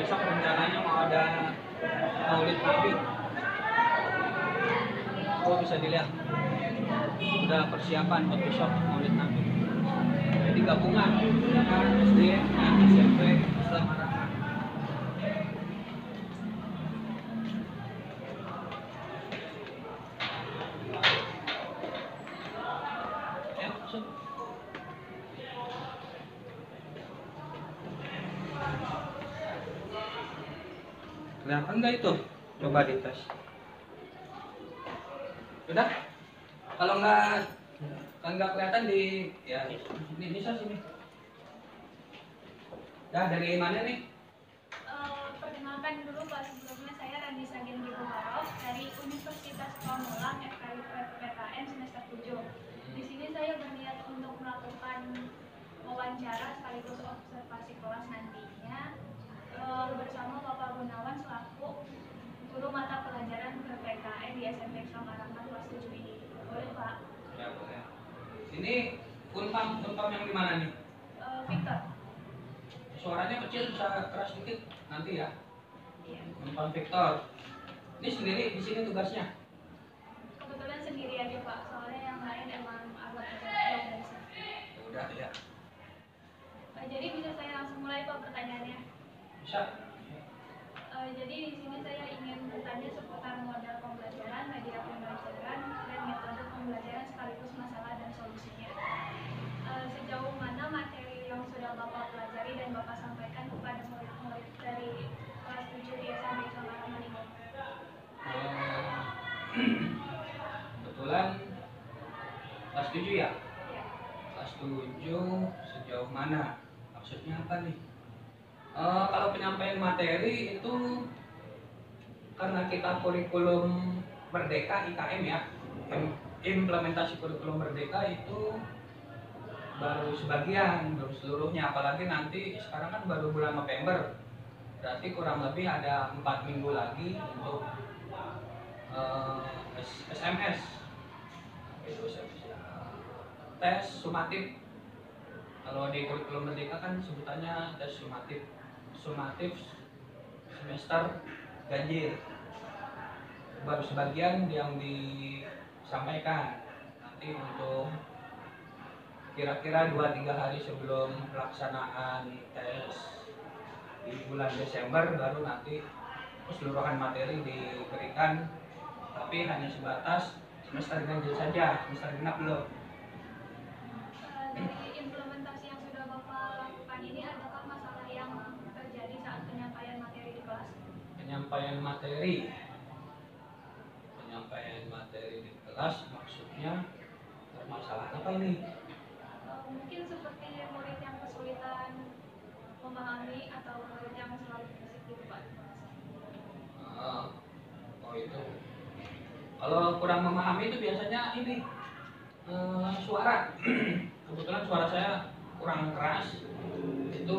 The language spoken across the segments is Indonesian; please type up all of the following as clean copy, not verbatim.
besok rencananya mau ada Maulid Nabi. Oh, bisa dilihat udah persiapan buat besok Maulid Nabi. Jadi gabungan SD, SMP, Islam Arafah. Ya, masuk. Kelihatan nggak itu? Coba dites. Sudah? Kalau nggak kelihatan di ya ini sini. Dah dari mana nih? Perkenalkan dulu Pak, sebelumnya saya Rani Sagin Gibuharov dari Universitas Pamulang FKIP semester 7. Di sini saya berniat untuk melakukan wawancara sekaligus observasi kelas nantinya bersama Bapak Gunawan selaku guru mata pelajaran PPKN di SMP Islam Arafah kelas 7 ini. Boleh Pak? Ya boleh. Ini Unpam yang di mana nih? Victor. Suaranya kecil, bisa keras dikit nanti ya. Iya. Unpam Victor. Ini sendiri di sini tugasnya? Kebetulan sendiri aja Pak, soalnya yang lain emang agak jauh dari sini. Ya udah ya. Jadi bisa saya langsung mulai Pak pertanyaannya? Bisa. Jadi di sini saya ingin bertanya seputar model pembelajaran, media pembelajaran, dan metode pembelajaran sekaligus masalah dan solusinya. Sejauh mana materi yang sudah Bapak pelajari dan Bapak sampaikan kepada murid-murid dari kelas 7 di SMP Islam Arafah ini? Kebetulan kelas 7 ya? Ya. Kelas 7 sejauh mana? Maksudnya apa nih? Kalau penyampaian materi itu karena kita kurikulum Merdeka IKM ya, implementasi kurikulum Merdeka itu baru sebagian, baru seluruhnya. Apalagi nanti sekarang kan baru bulan November, berarti kurang lebih ada 4 minggu lagi untuk SMS, tes sumatif. Kalau di kurikulum Merdeka kan sebutannya tes sumatif semester ganjil. Baru sebagian yang disampaikan. Nanti untuk kira-kira 2-3 hari sebelum pelaksanaan tes di bulan Desember baru nanti keseluruhan materi diberikan, tapi hanya sebatas semester ganjil saja, semester genap belum. Dari implementasi yang sudah Bapak lakukan ini, adakah masalah yang terjadi saat penyampaian materi di kelas? Penyampaian materi di kelas maksudnya permasalahan apa ini? Mungkin seperti murid yang kesulitan memahami atau murid yang selalu berisik gitu Pak. Oh itu. Kalau kurang memahami itu biasanya ini suara. Kebetulan suara saya kurang keras, itu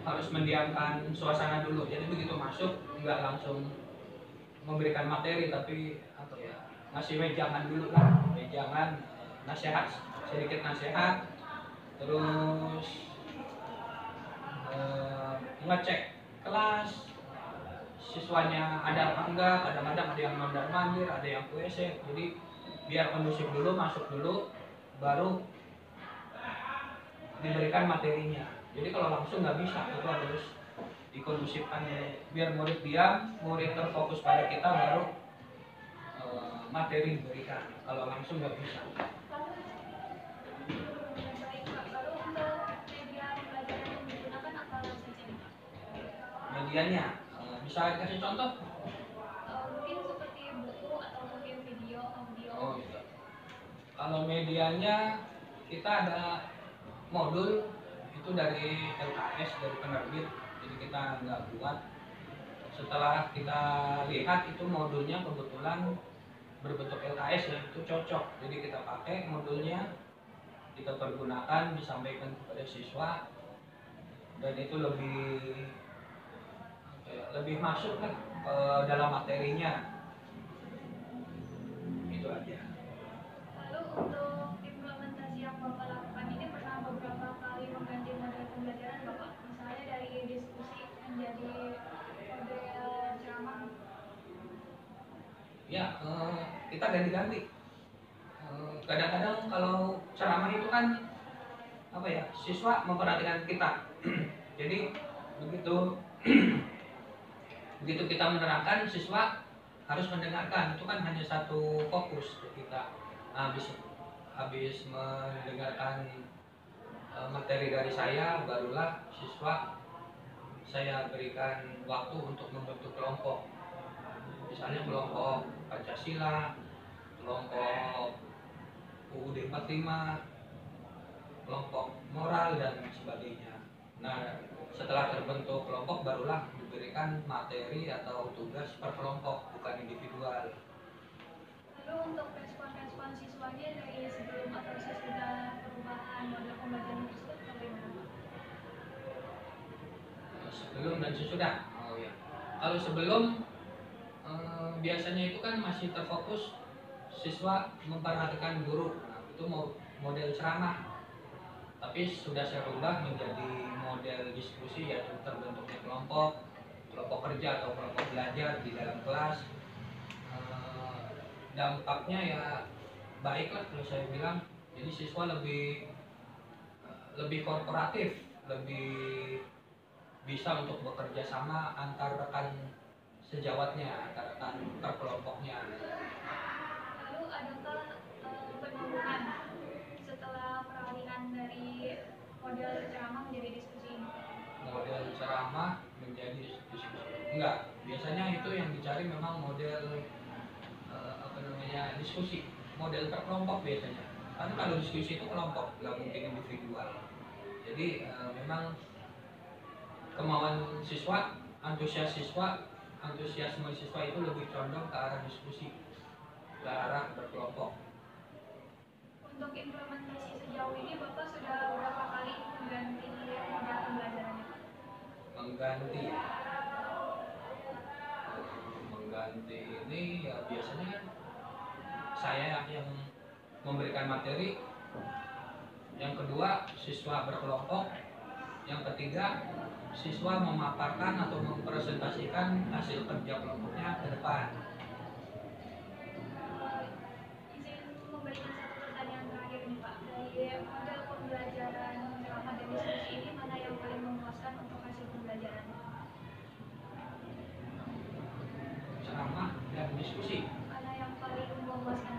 harus mendiamkan suasana dulu. Jadi begitu masuk nggak langsung memberikan materi, tapi apa ya, ngasih wejangan dulu lah, wejangan, nasihat, sedikit nasihat, terus ngecek kelas siswanya ada apa enggak. Kadang-kadang ada yang mondar mandir, ada yang WC, jadi biar kondusif dulu, masuk dulu, baru diberikan materinya. Jadi kalau langsung nggak bisa, itu harus dikondusifkan biar murid diam, murid terfokus pada kita, baru materi diberikan. Kalau langsung nggak bisa. Baik Pak, lalu untuk media pembelajaran yang digunakan apa saja nih Pak? Medianya bisa kasih contoh? Mungkin seperti buku atau mungkin video, audio. Oh gitu. Kalau medianya kita ada modul itu dari LKS, dari penerbit, jadi kita nggak buat. Setelah kita lihat itu modulnya kebetulan berbentuk LKS ya, itu cocok, jadi kita pakai modulnya, kita pergunakan, disampaikan kepada siswa, dan itu lebih masuk kan dalam materinya. Itu aja. Lalu untuk implementasi yang Bapak lakukan ini pernah beberapa kali mengganti model pembelajaran Bapak? Misalnya dari diskusi menjadi Ya, kita ganti-ganti. Kadang-kadang kalau ceramah itu kan apa ya, siswa memperhatikan kita. Jadi begitu begitu kita menerangkan, siswa harus mendengarkan. Itu kan hanya satu fokus ketika habis habis mendengarkan materi dari saya, barulah siswa saya berikan waktu untuk membentuk kelompok. Misalnya kelompok Pancasila, kelompok UUD 45, kelompok moral dan sebagainya. Nah, setelah terbentuk kelompok barulah diberikan materi atau tugas per kelompok, bukan individual. Lalu untuk respon-respon siswanya dari sebelum atau sesudah perubahan model pembelajaran tersebut bagaimana? Sebelum dan sesudah. Oh ya. Kalau sebelum biasanya itu kan masih terfokus siswa memperhatikan guru. Nah, itu model ceramah. Tapi sudah saya rubah menjadi model diskusi, yaitu terbentuknya kelompok kerja atau kelompok belajar di dalam kelas. Dampaknya ya baiklah kalau saya bilang. Jadi siswa lebih korporatif, lebih bisa untuk bekerja sama antar rekan sejawatnya, antar rekan terkelompoknya. Lalu adakah penurunan setelah peralihan dari model ceramah menjadi diskusi ini? Model ceramah menjadi diskusi, enggak. Biasanya itu yang dicari memang model diskusi, model terkelompok biasanya. Karena kalau diskusi itu kelompok, nggak mungkin individual. Jadi memang kemauan siswa, antusiasme siswa itu lebih condong ke arah diskusi, ke arah berkelompok. Untuk implementasi sejauh ini Bapak sudah berapa kali mengganti model pembelajarannya? Mengganti ini ya biasanya kan saya yang memberikan materi, yang kedua siswa berkelompok, yang ketiga siswa memaparkan atau mempresentasikan hasil kerja kelompoknya ke depan. Izin memberikan satu pertanyaan terakhir nih Pak, dari model pembelajaran ceramah dan diskusi ini mana yang paling memuaskan untuk hasil pembelajaran? Ceramah dan diskusi. Mana yang paling memuaskan?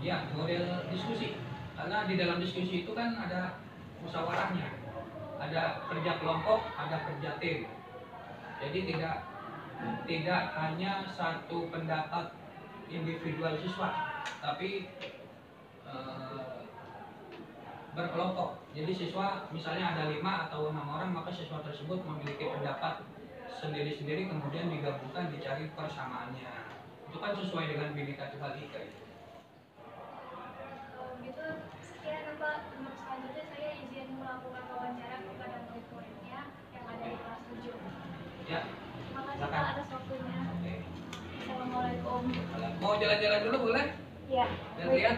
Ya, model diskusi. Karena di dalam diskusi itu kan ada musyawarahnya, ada kerja kelompok, ada kerja tim. Jadi tidak hanya satu pendapat individual siswa, tapi berkelompok. Jadi siswa misalnya ada 5 atau 6 orang, maka siswa tersebut memiliki pendapat sendiri-sendiri, kemudian digabungkan, dicari persamaannya. Itu kan sesuai dengan Bhinneka Tunggal Ika. Gitu, sekian Pak. Untuk selanjutnya saya izin melakukan wawancara kepada murid-muridnya yang ada di kelas 7. Ya. Terima kasih Pak atas waktunya. Oke. Assalamualaikum. Mau jalan-jalan dulu boleh? Ya. Lihat-lihat.